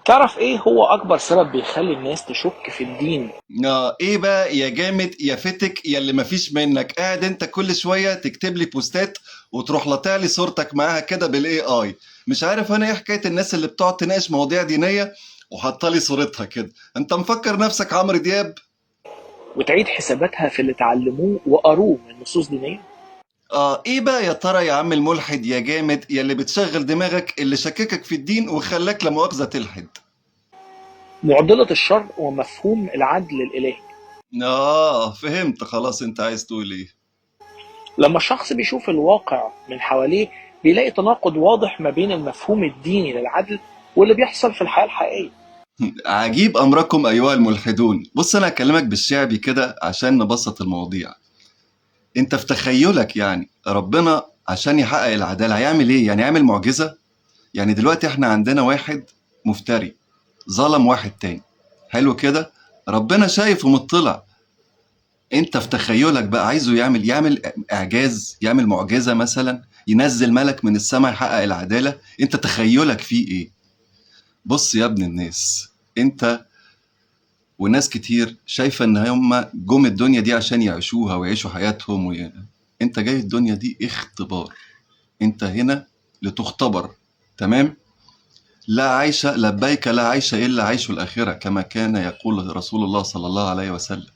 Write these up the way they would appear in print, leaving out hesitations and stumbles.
تعرف ايه هو اكبر سبب بيخلي الناس تشك في الدين؟ ايه بقى يا جامد يا فتك يا اللي مفيش منك قاعد انت كل شويه تكتب لي بوستات وتروح لطع لي صورتك معاها كده بالاي اي. مش عارف انا ايه حكايه الناس اللي بتقعد تناقش مواضيع دينيه وحاطه لي صورتها كده. انت مفكر نفسك عمرو دياب؟ وتعيد حساباتها في اللي اتعلموه وقروه من نصوص دينية. ايه بقى يا ترى يا عم الملحد يا جامد يا اللي بتشغل دماغك اللي شككك في الدين وخلاك لا مؤاخذه تلحد؟ معضلة الشر ومفهوم العدل الالهي. فهمت خلاص انت عايز تقول ايه. لما الشخص بيشوف الواقع من حواليه بيلاقي تناقض واضح ما بين المفهوم الديني للعدل واللي بيحصل في الحياة الحقيقية. عجيب أمركم أيها الملحدون. بص أنا هكلمك بالشعبي كده عشان نبسط المواضيع. أنت في تخيلك يعني ربنا عشان يحقق العدالة هيعمل إيه؟ يعني يعمل معجزة؟ يعني دلوقتي إحنا عندنا واحد مفتري ظلم واحد تاني، حلو كده؟ ربنا شايف ومطلع. أنت في تخيلك بقى عايزه يعمل إعجاز، يعمل معجزة مثلا، ينزل ملك من السماء يحقق العدالة. أنت تخيلك فيه إيه؟ بص يا ابن الناس، أنت وناس كتير شايفة ان هم جم الدنيا دي عشان يعيشوها ويعيشوا حياتهم انت جاي الدنيا دي اختبار. انت هنا لتختبر، تمام؟ لا عيش لبيك لا عيش الا عيش الاخره، كما كان يقول رسول الله صلى الله عليه وسلم.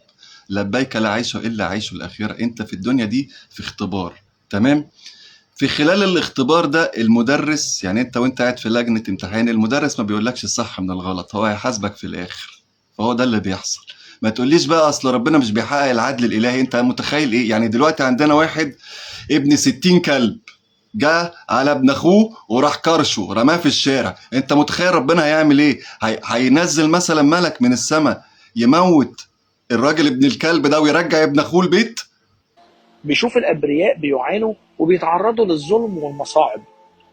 لبيك لا عيش الا عيش الاخره. انت في الدنيا دي في اختبار، تمام؟ في خلال الاختبار ده المدرس، يعني انت وانت قاعد في لجنة امتحان، المدرس ما بيقولكش الصح من الغلط، هو هيحاسبك في الاخر. فهو ده اللي بيحصل. ما تقوليش بقى اصل ربنا مش بيحقق العدل الالهي. انت متخيل ايه؟ يعني دلوقتي عندنا واحد ابن 60 كلب جه على ابن اخوه وراح كرشه رماه في الشارع. انت متخيل ربنا هيعمل ايه؟ هينزل مثلا ملك من السماء يموت الراجل ابن الكلب ده ويرجع ابن اخوه البيت؟ بيشوف الأبرياء بيعانوا وبيتعرضوا للظلم والمصاعب،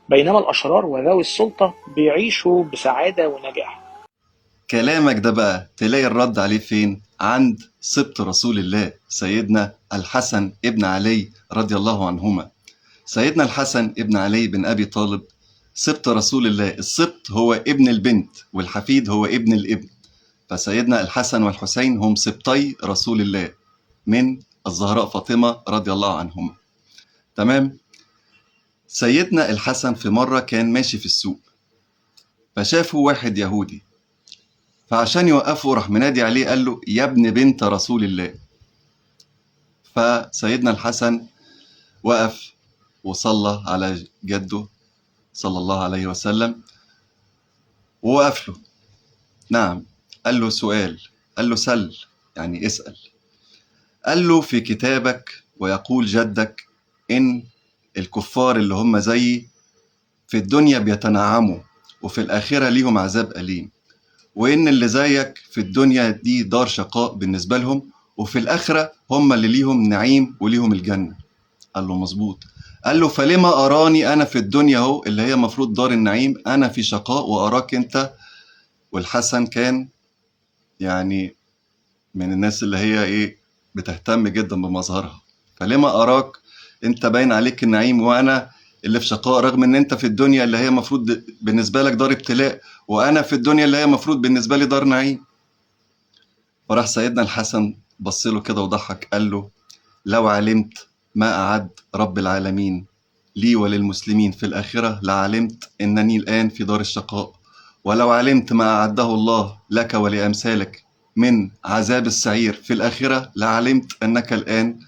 بينما الأشرار وذوي السلطة بيعيشوا بسعادة ونجاح. كلامك ده بقى تلاقي الرد عليه فين؟ عند سبط رسول الله سيدنا الحسن ابن علي رضي الله عنهما. سيدنا الحسن ابن علي بن أبي طالب سبط رسول الله. السبط هو ابن البنت والحفيد هو ابن الابن. فسيدنا الحسن والحسين هم سبطي رسول الله من الزهراء فاطمة رضي الله عنهما، تمام؟ سيدنا الحسن في مرة كان ماشي في السوق فشافه واحد يهودي، فعشان يوقفه راح منادي عليه قال له يا ابن بنت رسول الله. فسيدنا الحسن وقف وصلى على جده صلى الله عليه وسلم ووقف له. نعم. قال له سؤال، قال له سل، يعني اسأل. قال له في كتابك ويقول جدك إن الكفار اللي هم زيي في الدنيا بيتنعموا وفي الآخرة ليهم عذاب أليم، وإن اللي زيك في الدنيا دي دار شقاء بالنسبة لهم وفي الآخرة هم اللي ليهم نعيم وليهم الجنة. قال له مظبوط. قال له فلما أراني أنا في الدنيا اهو اللي هي مفروض دار النعيم أنا في شقاء وأراك أنت. والحسن كان يعني من الناس اللي هي إيه بتهتم جدا بمظهرها. فلما أراك أنت باين عليك النعيم وأنا اللي في شقاء، رغم ان انت في الدنيا اللي هي مفروض بالنسبة لك دار ابتلاء وانا في الدنيا اللي هي مفروض بالنسبة لي دار نعيم. فراح سيدنا الحسن بص له كده وضحك قال له لو علمت ما أعد رب العالمين لي وللمسلمين في الآخرة لعلمت أنني الآن في دار الشقاء، ولو علمت ما أعده الله لك ولأمثالك من عذاب السعير في الآخرة لعلمت أنك الآن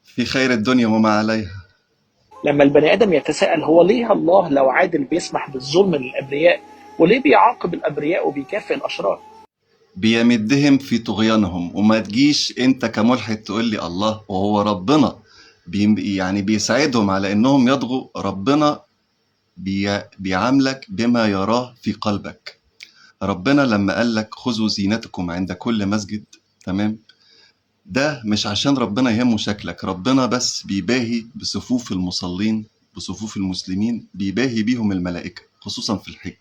في خير الدنيا وما عليها. لما البني آدم يتساءل هو ليه الله لو عادل بيسمح بالظلم للأبرياء وليه بيعاقب الأبرياء وبيكافئ الأشرار؟ بيمدهم في طغيانهم. وما تجيش انت كملحد تقول لي الله وهو ربنا يعني بيساعدهم على انهم يطغوا. ربنا بيعاملك بما يراه في قلبك. ربنا لما قال لك خذوا زينتكم عند كل مسجد، تمام؟ ده مش عشان ربنا يهمه شكلك، ربنا بس بيباهي بصفوف المصلين، بصفوف المسلمين، بيباهي بيهم الملائكة خصوصا في الحج،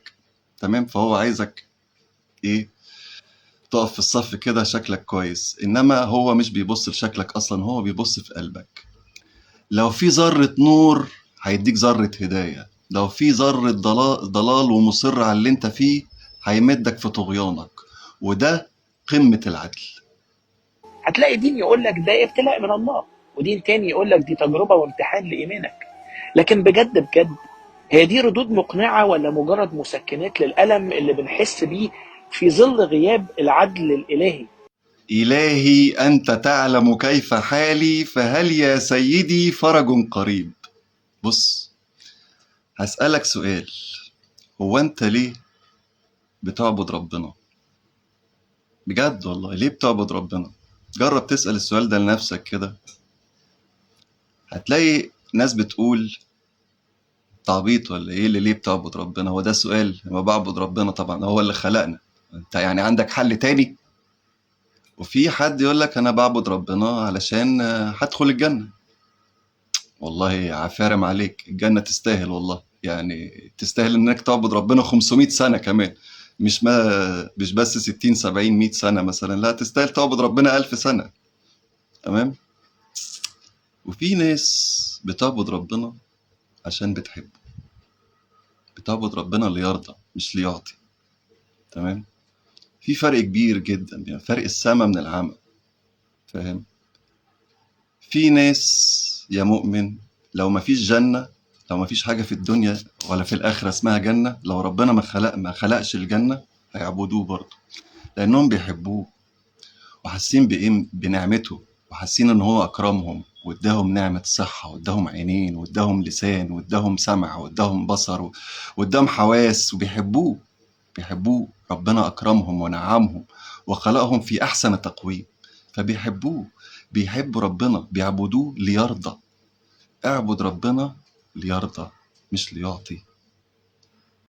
تمام؟ فهو عايزك ايه؟ تقف في الصف كده شكلك كويس، انما هو مش بيبص لشكلك اصلا، هو بيبص في قلبك. لو في ذرة نور هيديك ذرة هداية، لو في ذرة ضلال ومصر على اللي انت فيه هيمدك في طغيانك، وده قمة العدل. هتلاقي دين يقول لك ده ابتلاء من الله، ودين تاني يقول لك دي تجربة وامتحان لإيمانك. لكن بجد بجد، هي دي ردود مقنعة ولا مجرد مسكنات للألم اللي بنحس بيه في ظل غياب العدل الإلهي؟ إلهي أنت تعلم كيف حالي، فهل يا سيدي فرج قريب. بص، هسألك سؤال، هو أنت ليه بتعبد ربنا؟ بجد والله، ليه بتعبد ربنا؟ جرب تسأل السؤال ده لنفسك كده. هتلاقي ناس بتقول تعبيط ولا ايه اللي ليه بتعبد ربنا. هو ده سؤال؟ ما بعبد ربنا طبعا، هو اللي خلقنا. انت يعني عندك حل تاني؟ وفي حد يقول لك انا بعبد ربنا علشان هدخل الجنة. والله عفارم عليك، الجنة تستاهل والله، يعني تستاهل انك تعبد ربنا 500 سنة كمان. مش بس 60 70 100 سنة مثلا، لا، تستاهل تعبد ربنا 1000 سنة. تمام. وفي ناس بتعبد ربنا عشان بتحبه، بتعبد ربنا ليرضى مش ليعطي. تمام. في فرق كبير جدا، يعني فرق السما من العمى. فاهم؟ في ناس يا مؤمن، لو ما فيش جنة، لو ما فيش حاجة في الدنيا ولا في الآخرة اسمها جنة، لو ربنا ما خلقش الجنة، هيعبدوه برضه، لأنهم بيحبوه وحاسين بنعمته، وحاسين إن هو أكرمهم واداهم نعمة صحة، واداهم عينين، واداهم لسان، واداهم سمع، واداهم بصر، واداهم حواس، وبيحبوه. بيحبوه، ربنا أكرمهم ونعمهم وخلقهم في أحسن تقويم، فبيحبوه. بيحبوا ربنا، بيعبدوه ليرضى. اعبد ربنا ليرضى مش ليعطي.